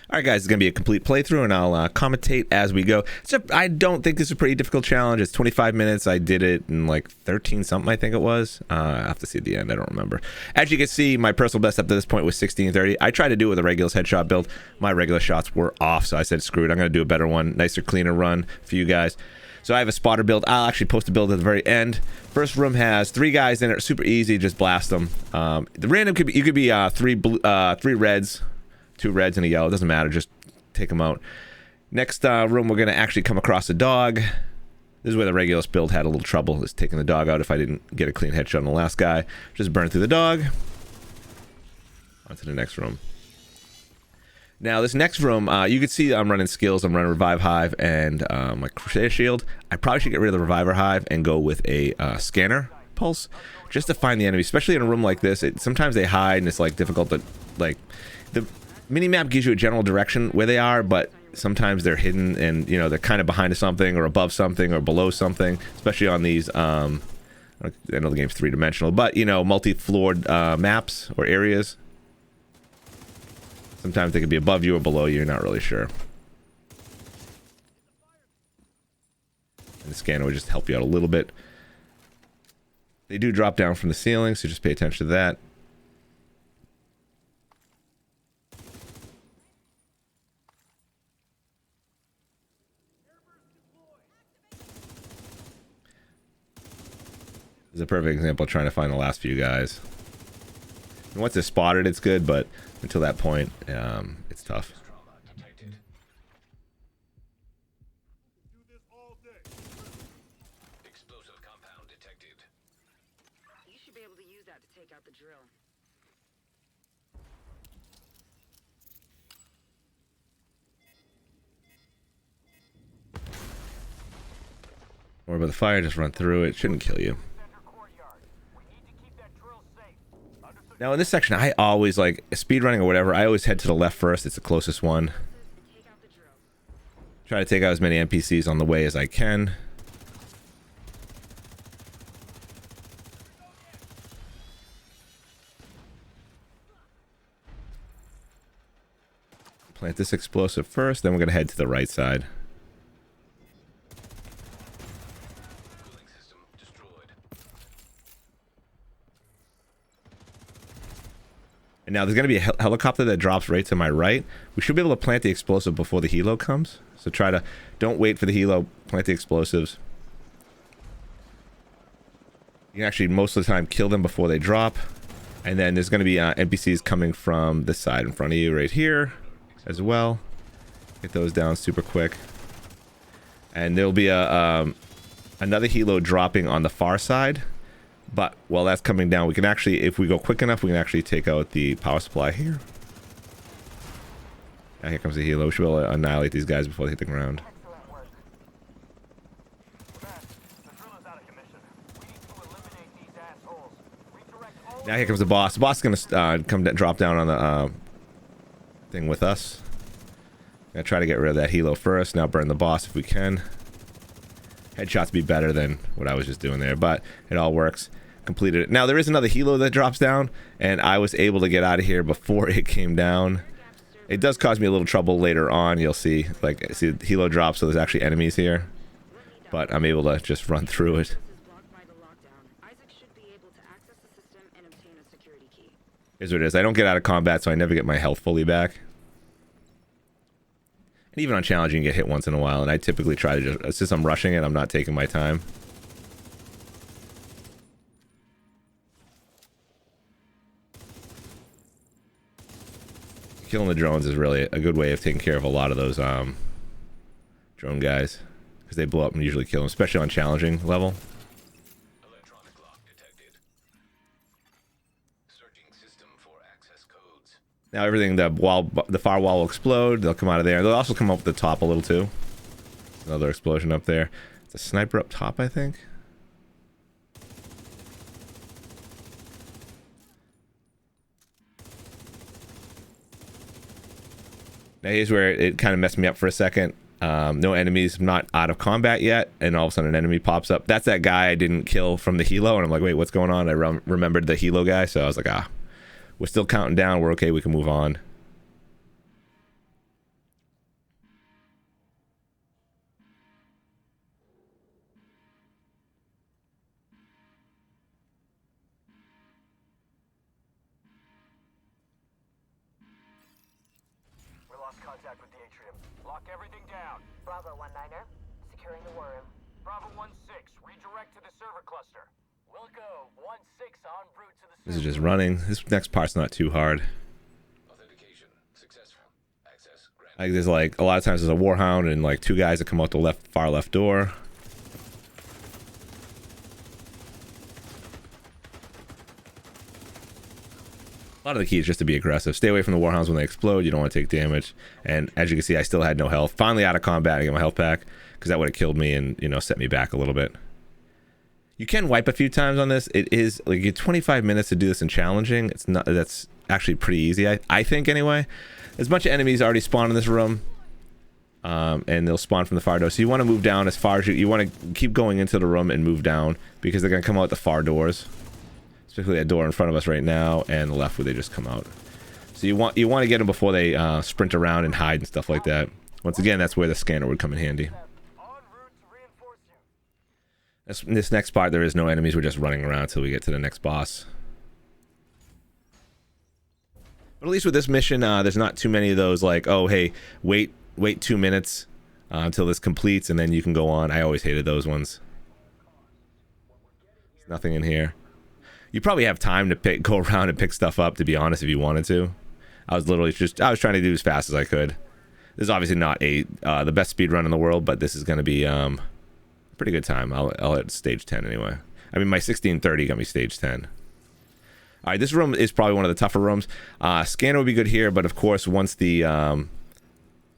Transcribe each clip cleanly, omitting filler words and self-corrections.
All right, guys, it's going to be a complete playthrough, and I'll commentate as we go. So I don't think this is a pretty difficult challenge. It's 25 minutes. I did it in like 13 something, I think it was. I have to see at the end. I don't remember. As you can see, my personal best up to this point was 1630. I tried to do it with a regular headshot build. My regular shots were off, so I said, screw it. I'm going to do a better one, nicer, cleaner run for you guys. So I have a spotter build. I'll actually post a build at the very end. First room has 3 guys in it. Super easy. Just blast them. The random could be, you could be 3 reds, 2 reds and a yellow. It doesn't matter. Just take them out. Next room, we're going to actually come across a dog. This is where the Regulus build had a little trouble, is taking the dog out if I didn't get a clean headshot on the last guy. Just burn through the dog. On to the next room. Now, this next room, you can see I'm running skills. I'm running Revive Hive and my Crusader Shield. I probably should get rid of the Reviver Hive and go with a Scanner Pulse, just to find the enemy, especially in a room like this. Sometimes they hide, and it's like difficult to, like, the mini-map gives you a general direction where they are, but sometimes they're hidden, and, you know, they're kind of behind something, or above something, or below something, especially on these, I know the game's 3-dimensional, but, you know, multi-floored maps or areas. Sometimes they could be above you or below you, you're not really sure. And the scanner would just help you out a little bit. They do drop down from the ceiling, so just pay attention to that. This is a perfect example of trying to find the last few guys. And once they're spotted, it's good, but until that point, it's tough. Explosive compound detected. You should be able to use that to take out the drill. Or by the fire, just run through it. Shouldn't kill you. Now in this section, I always, like, speed running or whatever, I always head to the left first. It's the closest one. Try to take out as many NPCs on the way as I can. Plant this explosive first, then we're going to head to the right side. And now there's going to be a helicopter that drops right to my right. We should be able to plant the explosive before the helo comes. So don't wait for the helo, plant the explosives. You can actually most of the time kill them before they drop. And then there's going to be NPCs coming from this side in front of you right here as well. Get those down super quick. And there'll be another helo dropping on the far side. But while that's coming down, we can actually, if we go quick enough, we can actually take out the power supply here. Now here comes the helo. We should be able to annihilate these guys before they hit the ground. Now here comes the boss. The boss is going to drop down on the thing with us. Gonna try to get rid of that helo first. Now burn the boss if we can. Headshots be better than what I was just doing there, but it all works. Completed it. Now there is another helo that drops down, and I was able to get out of here before it came down. It does cause me a little trouble later on. You'll see, like, see the helo drop, so there's actually enemies here, but I'm able to just run through it. Here's what it is. I don't get out of combat, so I never get my health fully back. And even on challenging, you get hit once in a while, and I typically try to just, since I'm rushing it, I'm not taking my time. Killing the drones is really a good way of taking care of a lot of those drone guys, because they blow up and usually kill them, especially on challenging level. Electronic lock detected. Searching system for access codes. Now everything, the firewall will explode. They'll come out of there. They'll also come up the top a little too. Another explosion up there. It's a sniper up top, I think. Now here's where it kind of messed me up for a second. No enemies, not out of combat yet, and all of a sudden an enemy pops up. That's that guy I didn't kill from the helo, and I'm like, wait, what's going on? I remembered the helo guy, so I was like, we're still counting down. We're okay. We can move on. contact with the atrium. Lock everything down. Bravo 19er, securing the war room. Bravo 1-6, redirect to the server cluster. We'll go 1-6 en route to the server. This is just running. This next part's not too hard. Authentication successful. Access granted. Like there's like a lot of times there's a warhound and like two guys that come out the far left door. A lot of the key is just to be aggressive. Stay away from the warhounds when they explode. You don't want to take damage. And as you can see, I still had no health. Finally out of combat, I get my health back because that would have killed me and, you know, set me back a little bit. You can wipe a few times on this. It is like you get 25 minutes to do this in challenging. It's not. That's actually pretty easy, I think anyway. There's a bunch of enemies already spawned in this room, and they'll spawn from the far door. So you want to move down as far as you want to keep going into the room and move down because they're gonna come out the far doors. Specifically that door in front of us right now and the left where they just come out. So you want to get them before they sprint around and hide and stuff like that. Once again, that's where the scanner would come in handy. This next part, there is no enemies. We're just running around until we get to the next boss. But at least with this mission, there's not too many of those like, oh, hey, wait 2 minutes until this completes and then you can go on. I always hated those ones. There's nothing in here. You probably have time to go around and pick stuff up, to be honest, if you wanted to. I was literally I was trying to do as fast as I could. This is obviously not the best speed run in the world, but this is going to be a pretty good time. I'll hit stage 10 anyway. I mean, my 1630 got me stage 10. All right, this room is probably one of the tougher rooms. Scanner would be good here, but of course, once the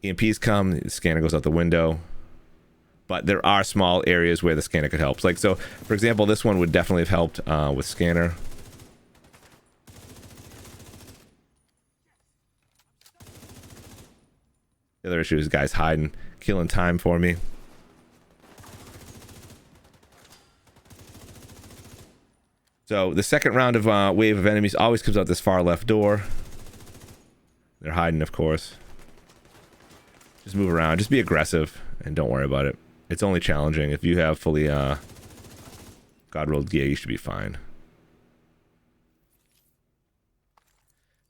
EMPs come, the scanner goes out the window. But there are small areas where the scanner could help. Like, so, for example, this one would definitely have helped with scanner. The other issue is guys hiding, killing time for me. So the second round of wave of enemies always comes out this far left door. They're hiding, of course. Just move around. Just be aggressive and don't worry about it. It's only challenging. If you have fully God-rolled gear, you should be fine.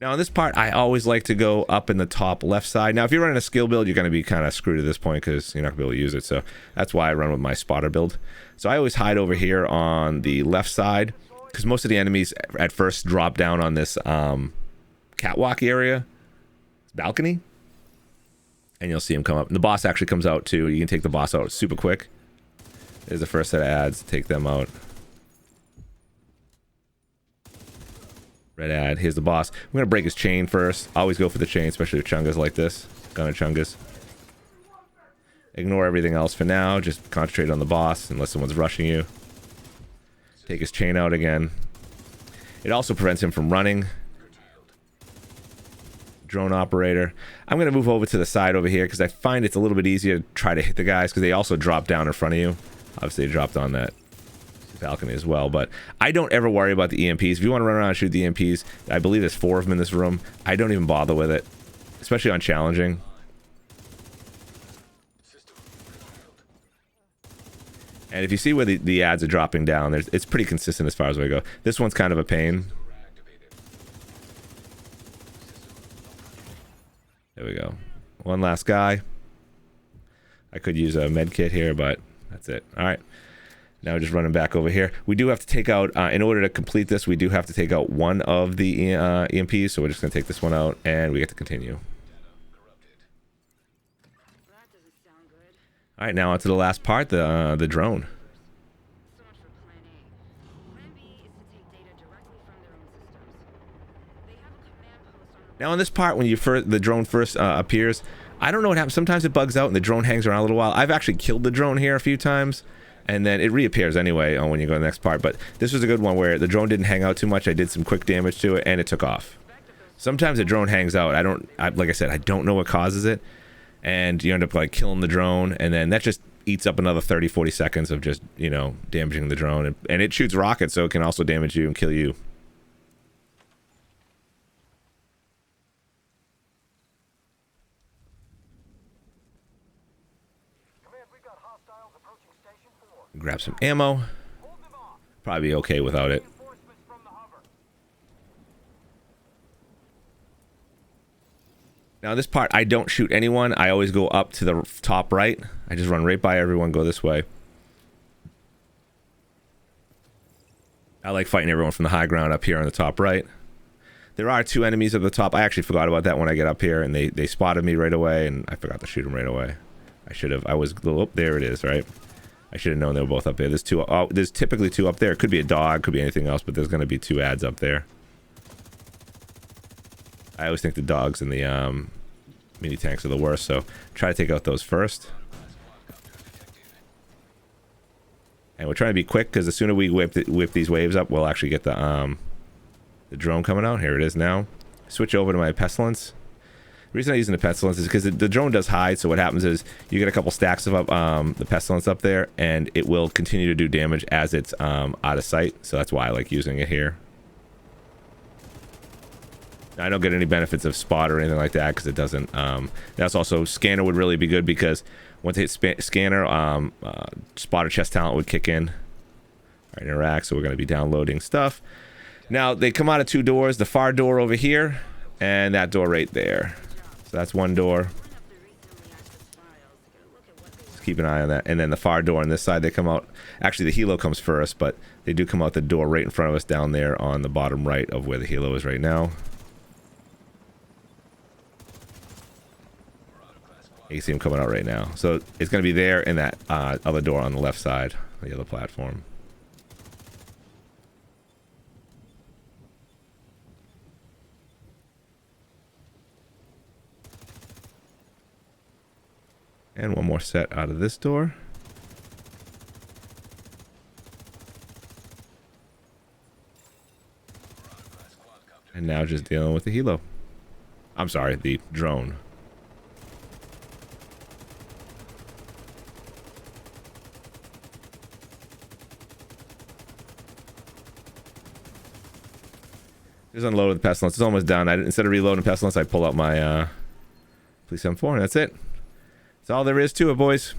Now, on this part, I always like to go up in the top left side. Now, if you're running a skill build, you're going to be kind of screwed at this point because you're not going to be able to use it. So that's why I run with my spotter build. So I always hide over here on the left side because most of the enemies at first drop down on this catwalk area, balcony. And you'll see him come up. And the boss actually comes out too. You can take the boss out super quick. There's the first set of ads. Take them out. Red ad. Here's the boss. I'm going to break his chain first. Always go for the chain, especially with chungas like this. Gunner chungas. Ignore everything else for now. Just concentrate on the boss unless someone's rushing you. Take his chain out again. It also prevents him from running. Drone operator. I'm going to move over to the side over here because I find it's a little bit easier to try to hit the guys because they also drop down in front of you. Obviously, they dropped on that balcony as well, but I don't ever worry about the EMPs. If you want to run around and shoot the EMPs, I believe there's 4 of them in this room. I don't even bother with it, especially on challenging. And if you see where the ads are dropping down, it's pretty consistent as far as I go. This one's kind of a pain. There we go. One last guy. I could use a med kit here, but that's it. All right. Now just running back over here. We do have to take out, in order to complete this, we do have to take out one of the EMPs. So we're just going to take this one out, and we get to continue. That doesn't sound good. All right, now on to the last part, the drone. So much for Plan A. Plan B is to take data directly from their own systems. They have a command post on the Now on this part, when the drone first appears, I don't know what happens. Sometimes it bugs out and the drone hangs around a little while. I've actually killed the drone here a few times, and then it reappears anyway when you go to the next part. But this was a good one where the drone didn't hang out too much. I did some quick damage to it, and it took off. Sometimes the drone hangs out. Like I said, I don't know what causes it, and you end up like killing the drone, and then that just eats up another 30-40 seconds of just, you know, damaging the drone. And it shoots rockets, so it can also damage you and kill you. Grab some ammo. Probably be okay without it. Now this part, I don't shoot anyone. I always go up to the top right. I just run right by everyone, go this way. I like fighting everyone from the high ground up here on the top right. There are 2 enemies at the top. I actually forgot about that when I get up here, and they spotted me right away, and I forgot to shoot them right away. I should have. I was. Oh, there it is, right? I should have known they were both up there. There's 2. Oh, there's typically 2 up there. It could be a dog, could be anything else, but there's going to be 2 ads up there. I always think the dogs and the mini tanks are the worst, so try to take out those first. And we're trying to be quick because the sooner we whip these waves up, we'll actually get the drone coming out. Here it is now. Switch over to my pestilence. The reason I'm using the pestilence is because the drone does hide, so what happens is you get a couple stacks of the pestilence up there, and it will continue to do damage as it's out of sight, so that's why I like using it here. I don't get any benefits of spot or anything like that because it doesn't. That's also, scanner would really be good because once it hits scanner, spotter chest talent would kick in. All right, interact, so we're going to be downloading stuff. Now, they come out of 2 doors. The far door over here, and that door right there. So that's 1 door. Just keep an eye on that. And then the far door on this side, they come out. Actually, the helo comes first, but they do come out the door right in front of us down there on the bottom right of where the helo is right now. You can see them coming out right now. So it's going to be there in that other door on the left side, the other platform. And 1 more set out of this door. And now just dealing with the helo. I'm sorry, the drone. Just unloaded the pestilence. It's almost done. Instead of reloading pestilence, I pull out my Police M4, and that's it. That's all there is to it, boys.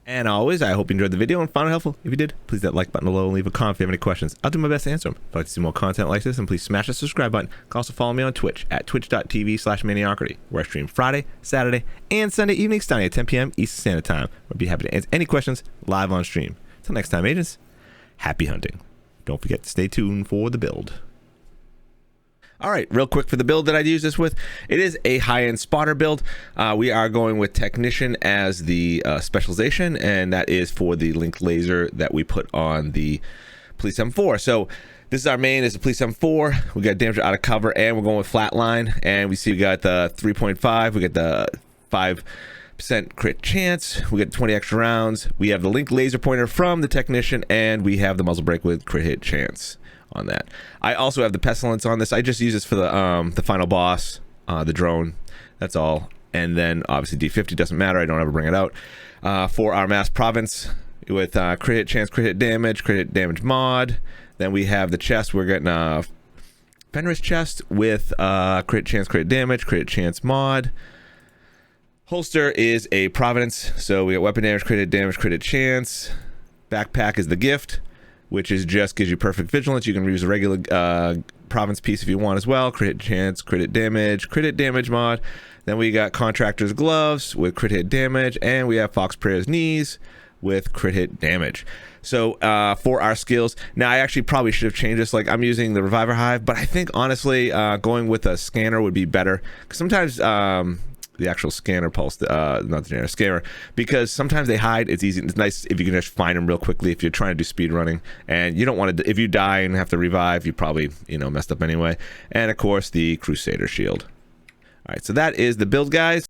And always, I hope you enjoyed the video and found it helpful. If you did, please hit that like button below and leave a comment if you have any questions. I'll do my best to answer them. If you'd like to see more content like this, then please smash the subscribe button. You can also follow me on Twitch at twitch.tv/Maniocrity, where I stream Friday, Saturday, and Sunday evenings starting at 10 p.m. Eastern Standard Time. I'd be happy to answer any questions live on stream. Until next time, agents, happy hunting. Don't forget to stay tuned for the build. All right, real quick for the build that I'd use this with. It is a high-end spotter build. We are going with Technician as the specialization, and that is for the linked laser that we put on the Police M4. So this is our main, is the Police M4. We got damage out of cover, and we're going with flatline. And we see we got the 3.5. We got the 5% crit chance. We got 20 extra rounds. We have the linked laser pointer from the Technician, and we have the muzzle brake with crit hit chance on that. I also have the pestilence on this. I just use this for the final boss, the drone. That's all. And then obviously D50 doesn't matter. I don't ever bring it out. For our mass province with crit hit chance, crit hit damage mod. Then we have the chest. We're getting a Fenris chest with crit chance, crit chance mod. Holster is a providence. So we got weapon damage, crit chance. Backpack is the gift, which is just gives you perfect vigilance. You can use a regular province piece if you want as well. Crit chance, crit damage mod. Then we got contractor's gloves with crit hit damage, and we have Fox Prayer's knees with crit hit damage. So for our skills, now I actually probably should have changed this. Like I'm using the Reviver Hive, but I think honestly going with a scanner would be better, because sometimes the actual scanner pulse, not the generic scanner, because sometimes they hide. It's easy. It's nice if you can just find them real quickly if you're trying to do speed running, and you don't want to. If you die and have to revive, you probably messed up anyway. And of course the Crusader shield. All right, so that is the build, guys.